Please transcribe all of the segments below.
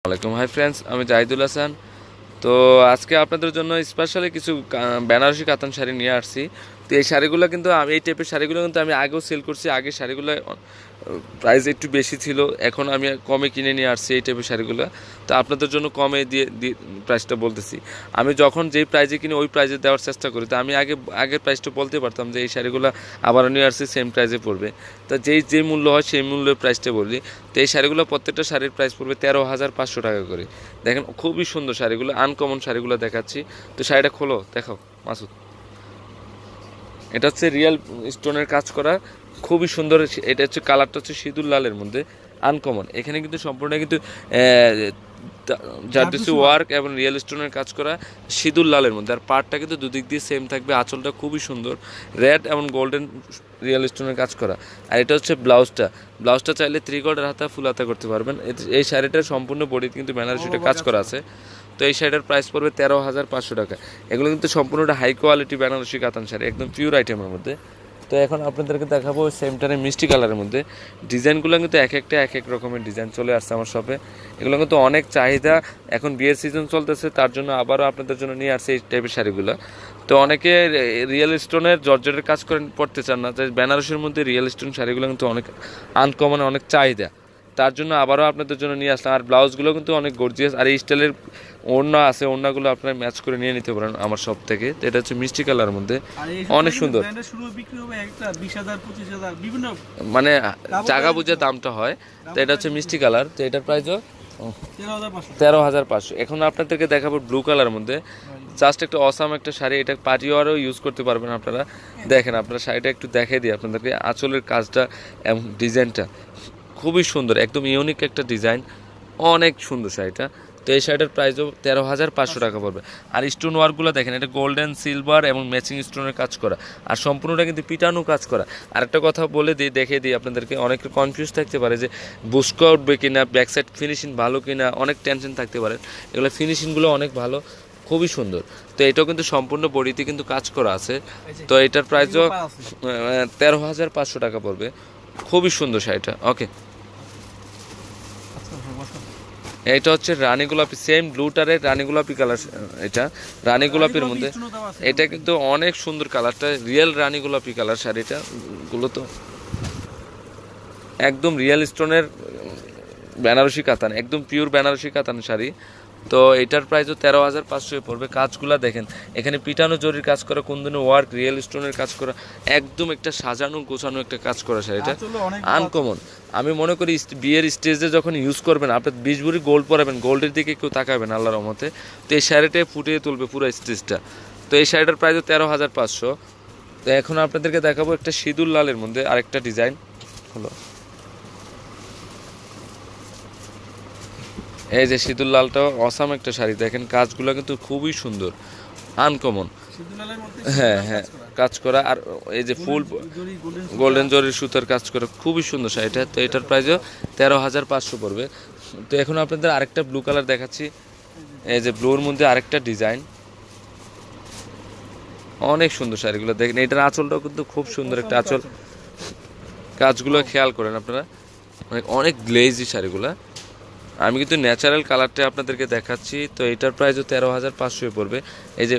আসসালামাইকুম hi friends, আমি জাহিদুল হাসান। তো আজকে আপনাদের জন্য স্পেশালি কিছু বেনারসি কাতান শাড়ি নিয়ে আসছি। তো এই শাড়িগুলো কিন্তু আমি এই টাইপের শাড়িগুলো কিন্তু আমি আগেও সেল করছি। আগে শাড়িগুলো প্রাইস একটু বেশি ছিল, এখন আমি কমে কিনে নিয়ে আসছি এই টাইপের শাড়িগুলো। তো আপনাদের জন্য কমে দিয়ে প্রাইসটা বলতেছি। আমি যখন যেই প্রাইজে কিনে ওই প্রাইজে দেওয়ার চেষ্টা করি। তো আমি আগের প্রাইসটা বলতে পারতাম যে এই শাড়িগুলো আবারও নিয়ে আসছি সেম প্রাইজে পড়বে। তো যে মূল্য হয় সেই মূল্যের প্রাইসটা বলি। তো এই শাড়িগুলো প্রত্যেকটা শাড়ির প্রাইস পড়বে 13,500 টাকা করে। দেখেন খুবই সুন্দর শাড়িগুলো, আনকমন শাড়িগুলো দেখাচ্ছি। তো শাড়িটা খোলো, দেখাও মাসুদ। এটা হচ্ছে রিয়েল স্টোনের কাজ করা, খুবই সুন্দর। এটা হচ্ছে কালারটা হচ্ছে সিঁদুর লালের মধ্যে, আনকমন। এখানে কিন্তু সম্পূর্ণ কিন্তু জারদোসি ওয়ার্ক এবং রিয়েল স্টোনের কাজ করা সিঁদুর লালের মধ্যে। আর পাড়টা কিন্তু দুদিক দিয়ে সেম থাকবে। আঁচলটা খুবই সুন্দর, রেড এবং গোল্ডেন রিয়েল স্টোনের কাজ করা। আর এটা হচ্ছে ব্লাউজটা চাইলে 3/4 হাতা ফুল হাতা করতে পারবেন। এই শাড়িটার সম্পূর্ণ বডিতে কিন্তু বেনারসিটা কাজ করা আছে। তো এই শাড়িটার প্রাইস পড়বে 13,500 টাকা। এগুলো কিন্তু সম্পূর্ণটা হাই কোয়ালিটি বেনারসি কাতান শাড়ি, একদম পিওর আইটেমের মধ্যে। তো এখন আপনাদেরকে দেখাবো সেমটারে মিষ্টি কালারের মধ্যে। ডিজাইনগুলো কিন্তু এক এক রকমের ডিজাইন চলে আসছে আমার শপে। এগুলো কিন্তু অনেক চাহিদা, এখন বিয়ের সিজন চলতেছে, তার জন্য আবারও আপনাদের জন্য নিয়ে আসছে এই টাইপের শাড়িগুলো। তো অনেকে রিয়েল স্টোনের জর্জেটের কাজ করে পড়তে চান না, তাই বেনারসির মধ্যে রিয়েল স্টোন শাড়িগুলো কিন্তু অনেক আনকমন, অনেক চাহিদা। তার জন্য আবারও আপনাদের জন্য নিয়ে আসলাম। আর ব্লাউজগুলো কিন্তু অনেক গর্জিয়াস। আর এই স্টাইলের ওড়না আছে, ওড়নাগুলো আপনারা ম্যাচ করে নিয়ে নিতে পারেন আমার শপ থেকে। তো এটা হচ্ছে মিষ্টি কালারের মধ্যে, অনেক সুন্দর। মানে জায়গা বুঝে দামটা হয়। তো এটা হচ্ছে মিষ্টি কালার। তো এটার প্রাইসও 13,500। এখন আপনাদেরকে দেখাবো ব্লু কালারের মধ্যে, জাস্ট একটা অসাম একটা শাড়ি। এটা পার্টি ওয়ারও ইউজ করতে পারবেন আপনারা। দেখেন, আপনারা শাড়িটা একটু দেখিয়ে দিই আপনাদেরকে। আঁচলের কাজটা এবং ডিজাইনটা খুবই সুন্দর, একদম ইউনিক একটা ডিজাইন, অনেক সুন্দর শাড়িটা। তো এই শাড়িটার প্রাইসও 13,500 টাকা পড়বে। আর স্টোন ওয়ার্কগুলো দেখেন, এটা গোল্ডেন, সিলভার এবং ম্যাচিং স্টোনের কাজ করা। আর সম্পূর্ণটা কিন্তু পিটানো কাজ করা। আর একটা কথা বলে দিই, দেখিয়ে দিই আপনাদেরকে, অনেকে কনফিউজ থাকতে পারে যে বুস্কা উঠবে কিনা, ব্যাক সাইড ফিনিশিং ভালো কিনা, অনেক টেনশন থাকতে পারে। এগুলো ফিনিশিংগুলো অনেক ভালো, খুবই সুন্দর। তো এটাও কিন্তু সম্পূর্ণ বডিতে কিন্তু কাজ করা আছে। তো এটার প্রাইসও 13,500 টাকা পড়বে। খুবই সুন্দর শাড়িটা। ওকে, এটা হচ্ছে রানী গোলাপি, সেম ব্লুটারের রানী গোলাপি কালার। এটা রানী গোলাপির মধ্যে, এটা কিন্তু অনেক সুন্দর কালারটা, রিয়েল রানী গোলাপি কালার শাড়িটা। গুলো তো একদম রিয়েল স্টোনের বেনারসি কাতান, একদম পিওর বেনারসি কাতান শাড়ি। তো এটার প্রাইসও 13,500 পড়বে। কাজগুলা দেখেন, এখানে পিটানো জরির কাজ করা, কুন্দনের ওয়ার্ক, রিয়েল স্টোনের কাজ করা, একদম একটা সাজানো গোছানো একটা কাজ করা শাড়িটা, আনকমন। আমি মনে করি বিয়ের স্টেজে যখন ইউজ করবেন, আপনি 20 ভরি গোল্ড পরাবেন, গোল্ডের দিকে কেউ তাকাবেন আল্লাহর রহমতে। তো এই শাড়িটাই ফুটিয়ে তুলবে পুরো স্টেজটা। তো এই শাড়িটার প্রাইসও 13,500। তো এখন আপনাদেরকে দেখাবো একটা সিঁদুর লালের মধ্যে আরেকটা ডিজাইন হলো। এই যে সিঁদুর লালটাও অসাম একটা শাড়ি, দেখেন কাজগুলো কিন্তু খুবই সুন্দর, আনকমন। হ্যাঁ হ্যাঁ, কাজ করা। আর এই যে ফুল গোল্ডেন জরির সুতার কাজ করা, খুবই সুন্দর শাড়িটা। তো এটার প্রাইসও 13,500 পড়বে। তো এখন আপনাদের আরেকটা ব্লু কালার দেখাচ্ছি। এই যে ব্লুর মধ্যে আরেকটা ডিজাইন, অনেক সুন্দর শাড়িগুলো দেখেন। এটার আঁচলটাও কিন্তু খুব সুন্দর একটা আঁচল, কাজগুলো খেয়াল করেন আপনারা, অনেক গ্লেজি শাড়িগুলা। আমি কিন্তু ন্যাচারাল কালারটা আপনাদেরকে দেখাচ্ছি। তো এটার প্রাইসও 13,500 পড়বে। এই যে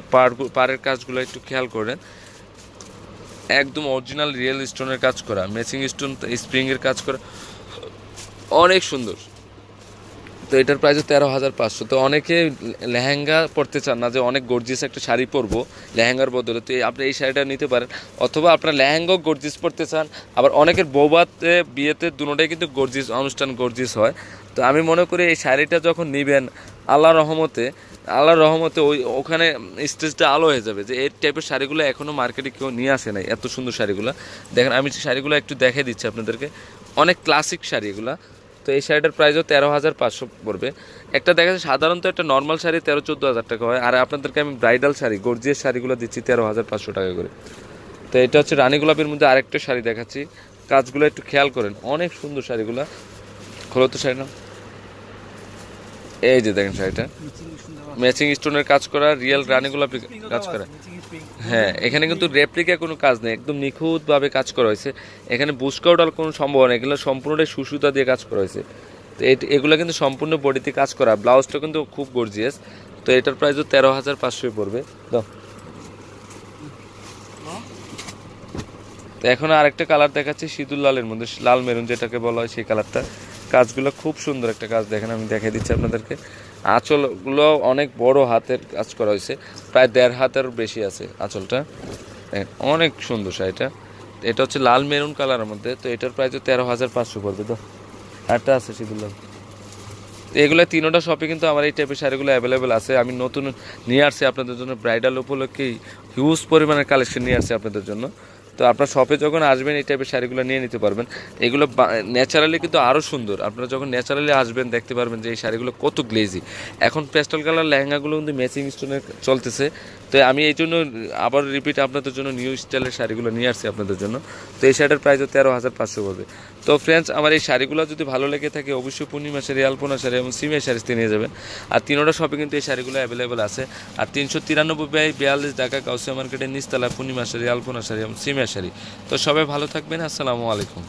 পাড়ের কাজগুলো একটু খেয়াল করেন, একদম অরিজিনাল রিয়েল স্টোনের কাজ করা, ম্যাচিং স্টোন স্প্রিংয়ের কাজ করা, অনেক সুন্দর। তো এটার প্রাইসও 13,500। তো অনেকে লেহেঙ্গা পরতে চান না, যে অনেক গর্জিয়াস একটা শাড়ি পরবো লেহেঙ্গার বদলে, তো আপনি এই শাড়িটা নিতে পারেন। অথবা আপনার লেহেঙ্গাও গর্জিয়াস পরতে চান, আবার অনেকের বৌভাতে বিয়েতে দুটোটাই কিন্তু গর্জিয়াস অনুষ্ঠান, গর্জিয়াস হয়। তো আমি মনে করি এই শাড়িটা যখন নেবেন, আল্লাহর রহমতে ওখানে স্টেজটা আলো হয়ে যাবে। যে এই টাইপের শাড়িগুলো এখনও মার্কেটে কেউ নিয়ে আসে নাই, এত সুন্দর শাড়িগুলো দেখেন। আমি শাড়িগুলো একটু দেখে দিচ্ছি আপনাদেরকে, অনেক ক্লাসিক শাড়ি এগুলো। তো এই শাড়িটার প্রাইসও 13,500 পড়বে। একটা দেখা যাচ্ছে সাধারণত একটা নর্মাল শাড়ি 13-14 হাজার টাকা হয়, আর আপনাদেরকে আমি ব্রাইডাল শাড়ি, গর্জিয়াস শাড়িগুলো দিচ্ছি 13,500 টাকা করে। তো এটা হচ্ছে রানী গোলাপের মধ্যে আরেকটা শাড়ি দেখাচ্ছি, কাজগুলো একটু খেয়াল করেন, অনেক সুন্দর শাড়িগুলো। খোলো তো শাড়ি না, এই যে দেখেন শাড়িটা ম্যাচিং স্টোনের কাজ করা, রিয়েল রানী গোলাপি কাজ করা। হ্যাঁ, এখানে কিন্তু রেপ্লিকা কোনো কাজ নেই, একদম নিখুঁতভাবে কাজ করা হয়েছে। এখানে বুস্কা ওঠার কোনো সম্ভাবনা নেই, এগুলো সম্পূর্ণটাই সুসুতা দিয়ে কাজ করা হয়েছে। তো এগুলো কিন্তু সম্পূর্ণ বডিতে কাজ করা, ব্লাউজটা কিন্তু খুব গর্জিয়াস। তো এটার প্রাইসও 13,500 পড়বে। দাও। তো এখন আরেকটা কালার দেখাচ্ছি সিঁদুর লালের মধ্যে, লাল মেরুন যেটাকে বলা হয় সেই কালারটা। কাজগুলো খুব সুন্দর একটা কাজ, দেখেন আমি দেখাই দিচ্ছি আপনাদেরকে। আঁচলগুলো অনেক বড় হাতের কাজ করা হয়েছে, প্রায় 1.5 হাতের বেশি আছে আঁচলটা। অনেক সুন্দর শাড়িটা। এটা হচ্ছে লাল মেরুন কালারের মধ্যে। তো এটার প্রাইস 13,500 পড়বে। তো একটা আছে সিঁদুর লাল। এগুলো তিনোটা শপে কিন্তু আমার এই টাইপের শাড়িগুলো অ্যাভেলেবেল আছে। আমি নতুন নিয়ে আসছি আপনাদের জন্য, ব্রাইডাল উপলক্ষেই হিউজ পরিমাণের কালেকশন নিয়ে আসছি আপনাদের জন্য। তো আপনার শপে যখন আসবেন এই টাইপের শাড়িগুলো নিয়ে নিতে পারবেন। এগুলো ন্যাচারালি কিন্তু আরও সুন্দর। আপনারা যখন ন্যাচারালি আসবেন দেখতে পারবেন যে এই শাড়িগুলো কত গ্লেজি। এখন পেস্টাল কালার লেহেঙ্গাগুলো কিন্তু ম্যাচিং স্টোনের চলতেছে। তো আমি এই জন্য আবার রিপিট আপনাদের জন্য নিউ স্টাইলের শাড়িগুলো নিয়ে আসছি আপনাদের জন্য। তো এই শাড়িটার প্রাইস 13,500 পড়বে। তো ফ্রেন্ডস, আমার এই শাড়িগুলো যদি ভালো লেগে থাকে অবশ্যই পূর্ণিমা শাড়ি, আলপনা শাড়ি এবং সিমিয়া শাড়িতে নিয়ে যাবেন। আর তিনোটা শপে কিন্তু এই শাড়িগুলো অ্যাভেলেবেল আছে। আর 393/42 ঢাকা গাউসিয়া মার্কেটের নিচতলা পূর্ণিমা শাড়ি, আলপনা শাড়ি এবং সিমিয়া শাড়ি। তো সবাই ভালো থাকবেন। আসসালামু আলাইকুম।